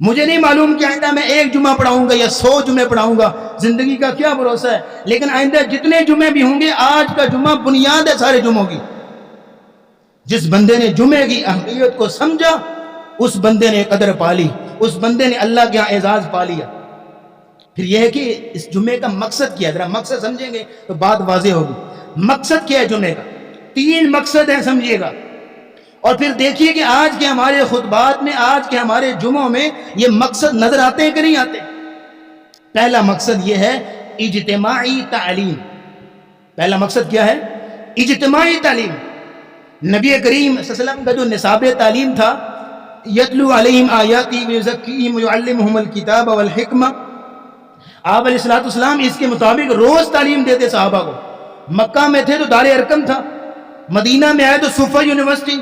مجھے نہیں معلوم کہ آئندہ میں 1 جمعہ پڑھاؤں گا یا 100 جمعے پڑھاؤں گا، زندگی کا کیا بھروسہ ہے، لیکن آئندہ جتنے جمعے بھی ہوں گے، آج کا جمعہ بنیاد ہے سارے جمعوں کی. جس بندے نے جمعے کی اہمیت کو سمجھا، اس بندے نے قدر پا لی، اس بندے نے اللہ کے یہاں اعزاز پا لیا. پھر یہ ہے کہ اس جمعے کا مقصد کیا ہے، ذرا مقصد سمجھیں گے تو بات واضح ہوگی. مقصد کیا ہے جمعے کا؟ 3 مقصد ہیں، سمجھیے گا. اور پھر دیکھیے کہ آج کے ہمارے خطبات میں، آج کے ہمارے جمعوں میں یہ مقصد نظر آتے ہیں کہ نہیں آتے؟ پہلا مقصد یہ ہے اجتماعی تعلیم. پہلا مقصد کیا ہے؟ اجتماعی تعلیم. نبی کریم صلی اللہ علیہ وسلم کا جو نصاب تعلیم تھا، یتلو علیہم آیاتی ویزکیہم ویعلمہم الکتاب والحکمہ، آپ علیہ السلام اس کے مطابق روز تعلیم دیتے صحابہ کو. مکہ میں تھے تو دار ارقم تھا، مدینہ میں آئے تو صوفہ یونیورسٹی.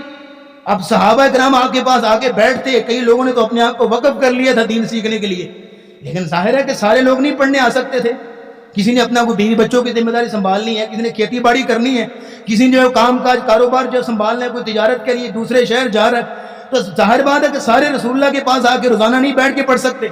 اب صحابہ کرام آپ کے پاس آ کے بیٹھتے، کئی لوگوں نے تو اپنے آپ کو وقف کر لیا تھا دین سیکھنے کے لیے، لیکن ظاہر ہے کہ سارے لوگ نہیں پڑھنے آ سکتے تھے. کسی نے اپنا کوئی بیوی بچوں کی ذمہ داری سنبھالنی ہے، کسی نے کھیتی باڑی کرنی ہے، کسی نے جو کام کاج کاروبار جو سنبھالنا ہے، کوئی تجارت کے لیے دوسرے شہر جا رہا ہے. تو ظاہر بات ہے کہ سارے رسول اللہ کے پاس آ کے روزانہ نہیں بیٹھ کے پڑھ سکتے.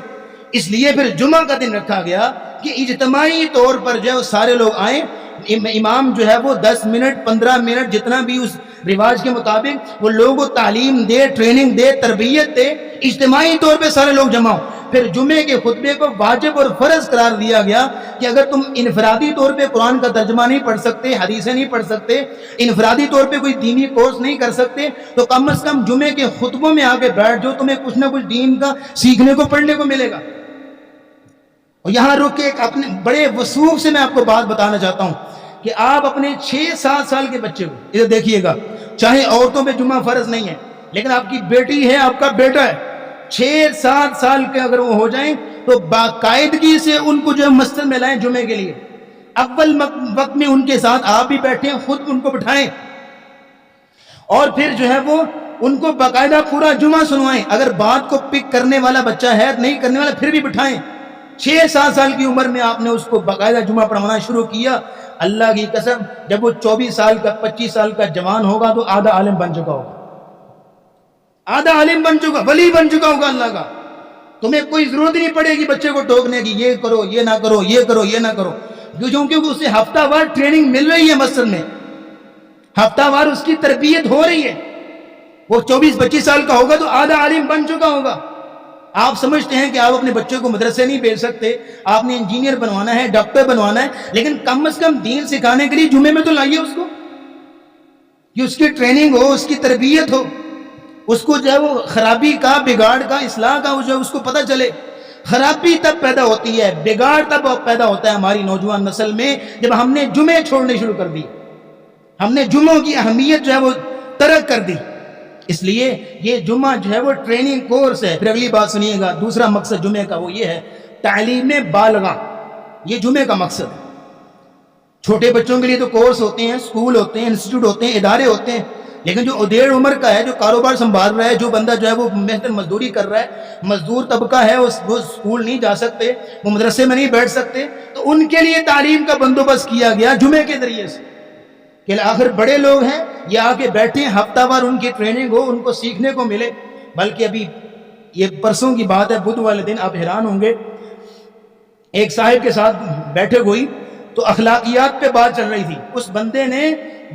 اس لیے پھر جمعہ کا دن رکھا گیا کہ اجتماعی طور پر جو ہے سارے لوگ آئیں. امام جو ہے وہ 10 منٹ 15 منٹ جتنا بھی اس رواج کے مطابق وہ لوگوں کو تعلیم دے، ٹریننگ دے، تربیت دے، اجتماعی طور پہ سارے لوگ جمع ہوں. پھر جمعے کے خطبے کو واجب اور فرض قرار دیا گیا کہ اگر تم انفرادی طور پہ قرآن کا ترجمہ نہیں پڑھ سکتے، حدیثیں نہیں پڑھ سکتے، انفرادی طور پہ کوئی دینی کورس نہیں کر سکتے، تو کم از کم جمعے کے خطبوں میں آ کے بیٹھ جو، تمہیں کچھ نہ کچھ دین کا سیکھنے کو پڑھنے کو ملے گا. اور یہاں رک کے ایک اپنے بڑے وثوق سے میں آپ کو بات بتانا چاہتا ہوں کہ آپ اپنے 6-7 سال کے بچے کو ادھر دیکھیے گا، چاہے عورتوں پہ جمعہ فرض نہیں ہے، لیکن آپ کی بیٹی ہے، آپ کا بیٹا ہے، 6-7 سال کے اگر وہ ہو جائیں تو باقاعدگی سے ان کو جو ہے مسجد میں لائیں جمعے کے لیے. اول وقت میں ان کے ساتھ آپ بھی بیٹھیں، خود ان کو بٹھائیں، اور پھر جو ہے وہ ان کو باقاعدہ پورا جمعہ سنوائیں. اگر بات کو پک کرنے والا بچہ ہے، نہیں کرنے والا، پھر بھی بٹھائیں. 6-7 سال کی عمر میں آپ نے اس کو باقاعدہ جمعہ پڑھانا شروع کیا. اللہ کی قسم جب وہ 24 سال کا 25 سال کا جوان ہوگا تو آدھا عالم بن چکا ہوگا، آدھا عالم بن چکا، ولی بن چکا ہوگا اللہ کا. تمہیں کوئی ضرورت نہیں پڑے گی بچے کو ٹوکنے کی، یہ کرو، یہ نہ کرو، یہ کرو، یہ نہ کرو، کیونکہ اسے ہفتہ وار ٹریننگ مل رہی ہے مسجد میں، ہفتہ وار اس کی تربیت ہو رہی ہے. وہ 24-25 سال کا ہوگا تو آدھا عالم بن چکا ہوگا. آپ سمجھتے ہیں کہ آپ اپنے بچوں کو مدرسے نہیں بھیج سکتے، آپ نے انجینئر بنوانا ہے، ڈاکٹر بنوانا ہے، لیکن کم از کم دین سکھانے کے لیے جمعے میں تو لائیے اس کو، کہ اس کی ٹریننگ ہو، اس کی تربیت ہو، اس کو جو ہے وہ خرابی کا، بگاڑ کا، اصلاح کا جو ہے اس کو پتہ چلے. خرابی تب پیدا ہوتی ہے، بگاڑ تب پیدا ہوتا ہے ہماری نوجوان نسل میں جب ہم نے جمعے چھوڑنے شروع کر دی، ہم نے جمعوں کی اہمیت جو ہے وہ ترک کر دی. اس لیے یہ جمعہ جو ہے وہ ٹریننگ کورس ہے. پھر اگلی بات سنیے گا، دوسرا مقصد جمعے کا وہ یہ ہے تعلیم بالغاں. یہ جمعے کا مقصد ہے. چھوٹے بچوں کے لیے تو کورس ہوتے ہیں، اسکول ہوتے ہیں، انسٹیٹیوٹ ہوتے ہیں، ادارے ہوتے ہیں، لیکن جو ادھیڑ عمر کا ہے، جو کاروبار سنبھال رہا ہے، جو بندہ جو ہے وہ محنت مزدوری کر رہا ہے، مزدور طبقہ ہے، وہ اسکول نہیں جا سکتے، وہ مدرسے میں نہیں بیٹھ سکتے، تو ان کے لیے تعلیم کا بندوبست کیا گیا جمعے کے ذریعے سے کہ آخر بڑے لوگ ہیں، یہ آ کے بیٹھیں، ہفتہ وار ان کی ٹریننگ ہو، ان کو سیکھنے کو ملے. بلکہ ابھی یہ پرسوں کی بات ہے، بدھ والے دن آپ حیران ہوں گے، ایک صاحب کے ساتھ بیٹھے ہوئی تو اخلاقیات پہ بات چل رہی تھی. اس بندے نے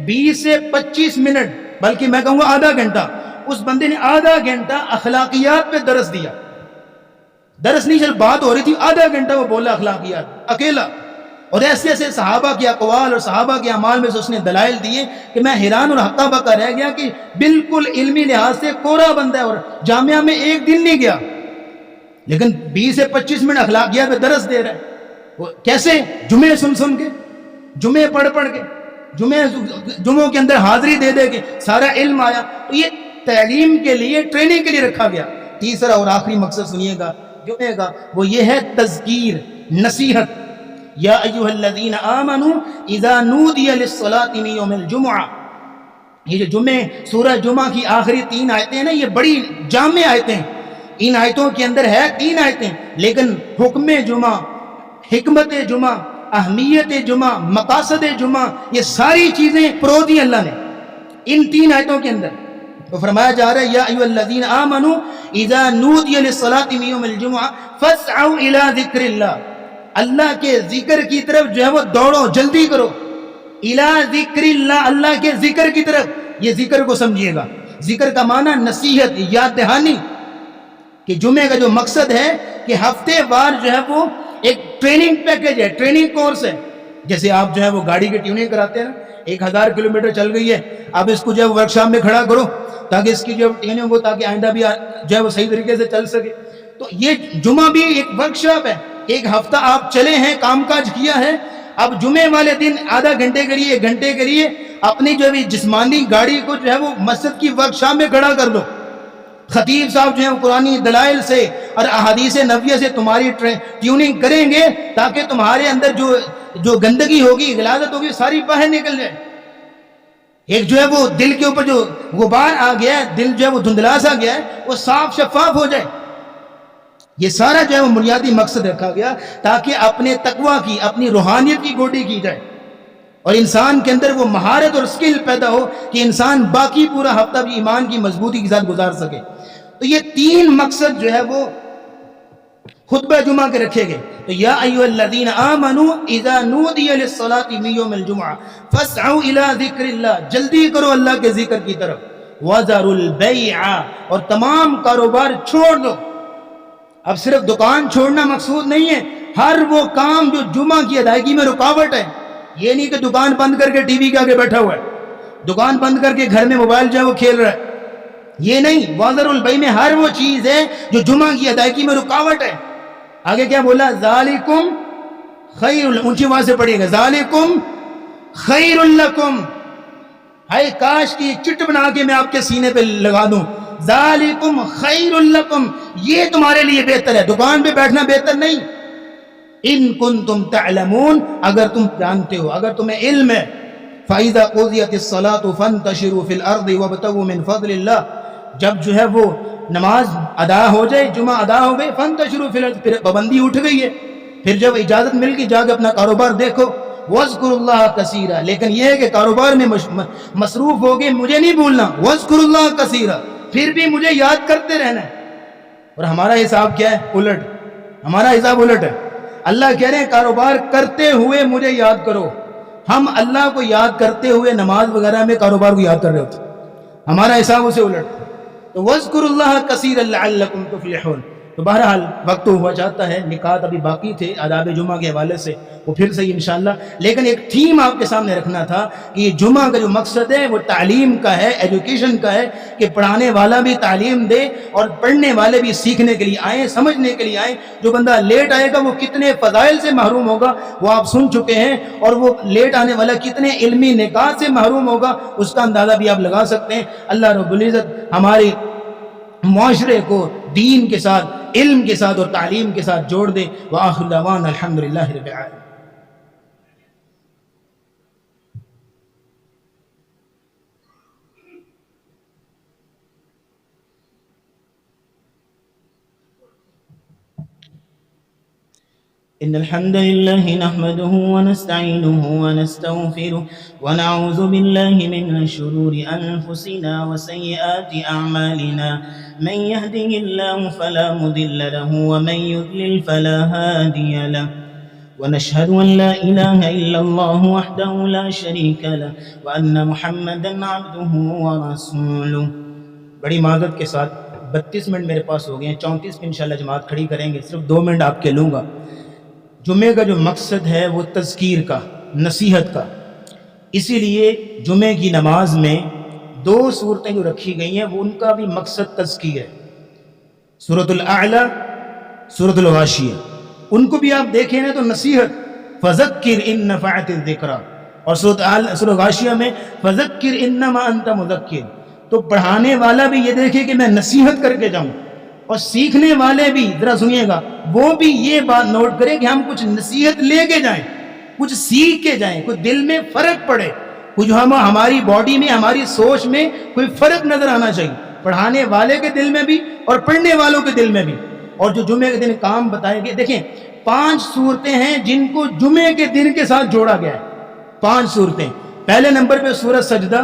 20 سے 25 منٹ، بلکہ میں کہوں گا آدھا گھنٹہ، اس بندے نے آدھا گھنٹہ اخلاقیات پہ درس دیا. درس نہیں، چل بات ہو رہی تھی، آدھا گھنٹہ وہ بولا اخلاقیات اکیلا. اور ایسے ایسے صحابہ کے اقوال اور صحابہ کے اعمال میں سے اس نے دلائل دیے کہ میں حیران اور ہکا بکا رہ گیا کہ بالکل علمی لحاظ سے کورا بندہ ہے اور جامعہ میں ایک دن نہیں گیا، لیکن 20 سے 25 منٹ اخلاقیات پہ درس دے رہا ہے. وہ کیسے؟ جمعے سن سن کے، جمعے پڑھ پڑھ کے، جمعوں کے اندر حاضری دے دے کے سارا علم آیا. تو یہ تعلیم کے لیے، ٹریننگ کے لیے رکھا گیا. تیسرا اور آخری مقصد سنیے گا جمعے کا، وہ یہ ہے تذکیر، نصیحت. یا ایھا الذین آمنوا اذا نودی للصلاۃ من یوم الجمعہ. یہ جو جمعے، سورہ جمعہ کی آخری 3 آیتیں ہیں نا، یہ بڑی جامع آیتیں ہیں. ان آیتوں کے اندر ہے 3 آیتیں، لیکن حکم جمعہ، حکمت جمعہ، اہمیت جمعہ، مقاصد جمعہ، یہ ساری چیزیں پرو دی اللہ نے ان 3 آیتوں کے اندر. تو فرمایا جا رہا ہے یا ایھا الذین آمنوا اذا نودی للصلاۃ من یوم الجمعہ فاسعوا الی ذکر اللہ. اللہ کے ذکر کی طرف جو ہے وہ دوڑو، جلدی کرو. الی ذکر اللہ، اللہ کے ذکر کی طرف. یہ ذکر کو سمجھیے گا، ذکر کا معنی نصیحت، یاد دہانی. کہ جمعے کا جو مقصد ہے کہ ہفتے وار جو ہے وہ ایک ٹریننگ پیکج ہے، ٹریننگ کورس ہے. جیسے آپ جو ہے وہ گاڑی کی ٹیوننگ کراتے ہیں نا، 1000 کلومیٹر چل گئی ہے، اب اس کو جو ہے ورک شاپ میں کھڑا کرو تاکہ اس کی جو ٹیوننگ ہو، تاکہ آئندہ بھی جو ہے وہ صحیح طریقے سے چل سکے. تو یہ جمعہ بھی ایک ورک شاپ ہے. ایک ہفتہ آپ چلے ہیں، کام کاج کیا ہے، اب جمعے والے دن آدھا گھنٹے کے لیے، 1 گھنٹے کے لیے اپنی جو ہے جسمانی گاڑی کو جو ہے وہ مسجد کی ورک شاپ میں کھڑا کر دو. خطیب صاحب جو ہیں قرآنی دلائل سے اور احادیث نبویہ سے تمہاری ٹیوننگ کریں گے تاکہ تمہارے اندر جو گندگی ہوگی، غلاظت ہوگی، ساری باہر نکل جائے. ایک جو ہے وہ دل کے اوپر جو غبار آ گیا ہے، دل جو ہے وہ دھندلا سا گیا ہے، وہ صاف شفاف ہو جائے. یہ سارا جو ہے وہ بنیادی مقصد رکھا گیا تاکہ اپنے تقویٰ کی، اپنی روحانیت کی گوڈی کی جائے اور انسان کے اندر وہ مہارت اور سکل پیدا ہو کہ انسان باقی پورا ہفتہ بھی ایمان کی مضبوطی کے ساتھ گزار سکے. تو یہ 3 مقصد جو ہے وہ خطبہ جمعہ کے رکھے گئے. تو یا ایھا الذین آمنوا اذا نودی للصلاۃ من یوم الجمعہ فاسعوا الی ذکر اللہ. جلدی کرو اللہ کے ذکر کی طرف. وذروا البیع، اور تمام کاروبار چھوڑ دو. اب صرف دکان چھوڑنا مقصود نہیں ہے، ہر وہ کام جو جمعہ کی ادائیگی میں رکاوٹ ہے. یہ نہیں کہ دکان بند کر کے ٹی وی کے آگے بیٹھا ہوا ہے، دکان بند کر کے گھر میں موبائل جو ہے وہ کھیل رہا ہے. یہ نہیں، وذر البیع میں ہر وہ چیز ہے جو جمعہ کی ادائیگی میں رکاوٹ ہے. آگے کیا بولا؟ ذالکم خیر، اونچی آواز سے پڑھیے گا، ذالکم خیر لکم. ہائے کاش کی چٹ بنا کے میں آپ کے سینے پہ لگا دوں. ذالکم خیر لکم، یہ تمہارے لیے بہتر ہے، دکان پہ بیٹھنا بہتر نہیں. ان کنتم تعلمون، اگر تم جانتے ہو، اگر تمہیں علم ہے. فَإِذَا قُضِيَتِ الصَّلَاةُ فَانْتَشِرُوا فِي الْأَرْضِ وَابْتَغُوا مِنْ فَضْلِ اللَّهِ. جب جو ہے وہ نماز ادا ہو جائے، جمعہ ادا ہو گئے، فَانْتَشِرُوا فِي الْأَرْضِ، پھر پابندی اٹھ گئی ہے، پھر جب اجازت مل گئی جا کے اپنا کاروبار دیکھو. وَاذْكُرُوا اللَّهَ كَثِيرًا، لیکن یہ ہے کہ کاروبار میں مصروف ہو گئے، مجھے نہیں بھولنا. وَاذْكُرُوا اللَّهَ كَثِيرًا، پھر بھی مجھے یاد کرتے رہنا ہے. اور ہمارا حساب کیا ہے؟ الٹ. ہمارا حساب الٹ ہے. اللہ کہہ رہے ہیں کاروبار کرتے ہوئے مجھے یاد کرو. ہم اللہ کو یاد کرتے ہوئے نماز وغیرہ میں کاروبار کو یاد کر رہے ہوتے. ہمارا حساب اسے الٹ. تو وَاذْكُرُوا اللَّهَ كَثِيرًا لَعَلَّكُمْ تُفْلِحُونَ. تو بہرحال وقت ہوا چاہتا ہے، نکات ابھی باقی تھے آداب جمعہ کے حوالے سے، وہ پھر صحیح انشاءاللہ. لیکن ایک تھیم آپ کے سامنے رکھنا تھا کہ یہ جمعہ کا جو مقصد ہے وہ تعلیم کا ہے، ایجوکیشن کا ہے، کہ پڑھانے والا بھی تعلیم دے اور پڑھنے والے بھی سیکھنے کے لیے آئیں، سمجھنے کے لیے آئیں. جو بندہ لیٹ آئے گا وہ کتنے فضائل سے محروم ہوگا وہ آپ سن چکے ہیں، اور وہ لیٹ آنے والا کتنے علمی نکات سے محروم ہوگا اس کا اندازہ بھی آپ لگا سکتے ہیں. اللہ رب العزت ہمارے معاشرے کو دین کے ساتھ، علم کے ساتھ اور تعلیم کے ساتھ جوڑ دے. وآخر دعوانا الحمدللہ رب العالمین. إن الحمد لله نحمده ونستعينه ونستغفره ونعوذ بالله من شرور أنفسنا وسيئات أعمالنا من يهده الله فلا مضل له ومن يضلل فلا هادي له ونشهد أن لا إله إلا الله وحده لا شريك له وأن محمدا عبده ورسوله. بڑی معذرت کے ساتھ 32 منٹ میرے پاس ہو گئے ہیں، 34 میں انشاءاللہ جماعت کھڑی کریں گے، صرف 2 منٹ آپ کے لوں گا. جمعے کا جو مقصد ہے وہ تذکیر کا، نصیحت کا، اسی لیے جمعے کی نماز میں 2 صورتیں جو رکھی گئی ہیں وہ ان کا بھی مقصد تذکیر ہے. سورۃ الاعلی، سورۃ الغاشیہ، ان کو بھی آپ دیکھیں نا تو نصیحت، فذکر ان نفعت الذکریٰ، اور سورۃ غاشیہ میں فذکر انما انت مذکر. تو پڑھانے والا بھی یہ دیکھے کہ میں نصیحت کر کے جاؤں، اور سیکھنے والے بھی ذرا سنیے گا، وہ بھی یہ بات نوٹ کریں کہ ہم کچھ نصیحت لے کے جائیں، کچھ سیکھ کے جائیں، کچھ دل میں فرق پڑے، کچھ ہماری باڈی میں، ہماری سوچ میں کوئی فرق نظر آنا چاہیے، پڑھانے والے کے دل میں بھی اور پڑھنے والوں کے دل میں بھی. اور جو جمعے کے دن کام بتائے گئے، دیکھیں 5 صورتیں ہیں جن کو جمعے کے دن کے ساتھ جوڑا گیا ہے. 5 صورتیں. پہلے نمبر پہ سورۃ سجدہ،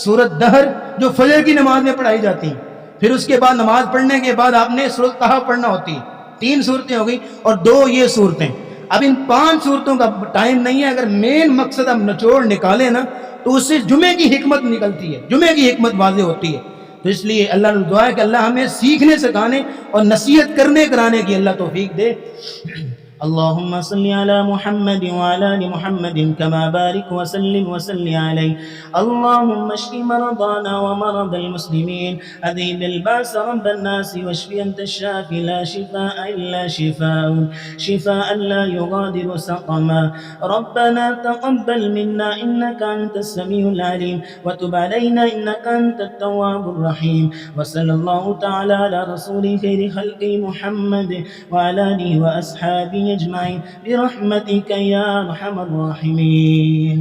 سورۃ دہر جو فجر کی نماز میں پڑھائی جاتی ہیں، پھر اس کے بعد نماز پڑھنے کے بعد آپ نے سورۃ کہف پڑھنا ہوتی ہے. 3 صورتیں ہو گئی اور 2 یہ صورتیں. اب ان 5 صورتوں کا ٹائم نہیں ہے، اگر مین مقصد ہم نچوڑ نکالیں نا تو اس سے جمعے کی حکمت نکلتی ہے، جمعے کی حکمت واضح ہوتی ہے. تو اس لیے اللہ نے دعا ہے کہ اللہ ہمیں سیکھنے سکھانے اور نصیحت کرنے کرانے کی اللہ توفیق دے. اللهم صل على محمد وعلى ال محمد كما بارك وسلم عليه. اللهم اشف مرضانا ومرضى المسلمين، اذهب الباس رب الناس واشف انت الشافي لا شفاء الا شفاء لا يغادر سقما. ربنا تقبل منا انك انت السميع العليم وتب علينا انك انت التواب الرحيم. وصلى الله تعالى على رسول خير خلق محمد وعلى اله واصحابه اجمعين برحمتك يا ارحم الراحمين.